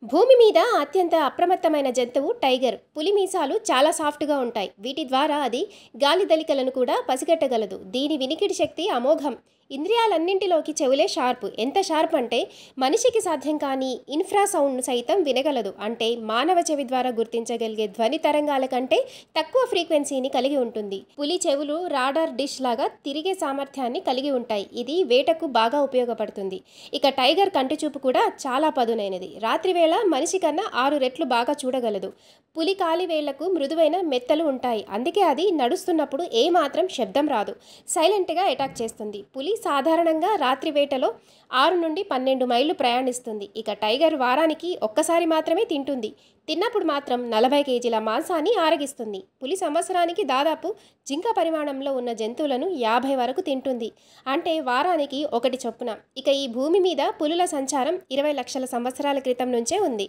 భూమి మీద అత్యంత అప్రమత్తమైన జంతువు టైగర్. పులి మీసాలు చాలా సాఫ్ట్‌గా ఉంటాయి. వీటి ద్వారా అది గాలి దళికలను కూడా పసిగట్టగలదు. దీని వినికిడి శక్తి అమోఘం. ఇంద్రియాలన్నింటిలోకి చెవులే షార్ప్. ఎంత షార్ప్ అంటే మనిషికి సాధ్యం కాని ఇన్ఫ్రా సౌండ్‌ను సైతం వినగలదు. అంటే మానవ చెవి ద్వారా గుర్తించగలిగే ధ్వని తరంగాల కంటే తక్కువ ఫ్రీక్వెన్సీని కలిగి ఉంటుంది. పులి చెవులు రాడార్ డిష్ లాగా తిరిగే సామర్థ్యాన్ని కలిగి ఉంటాయి. ఇది వేటకు బాగా ఉపయోగపడుతుంది. ఇక టైగర్ కంటి చూపు కూడా చాలా పదునైనది. రాత్రివేళ మనిషి కన్నా 6 రెట్లు బాగా చూడగలదు. పులి కాలి వేళ్లకు మృదువైన మెత్తలు ఉంటాయి. అందుకే అది నడుస్తున్నప్పుడు ఏమాత్రం శబ్దం రాదు. సైలెంట్‌గా అటాక్ చేస్తుంది. పులి సాధారణంగా రాత్రి వేటలో 6 నుండి 12 మైళ్ళు ప్రయాణిస్తుంది. ఇక టైగర్ వారానికి ఒక్కసారి మాత్రమే తింటుంది. తిన్నప్పుడు మాత్రం 40 కేజీల మాంసాన్ని ఆరగిస్తుంది. పులి సంవత్సరానికి దాదాపు జింక పరిమాణంలో ఉన్న జంతువులను 50 వరకు తింటుంది. అంటే వారానికి ఒకటి చొప్పున. ఇక ఈ భూమి మీద పులుల సంచారం 20 లక్షల సంవత్సరాల క్రితం నుంచే ఉంది.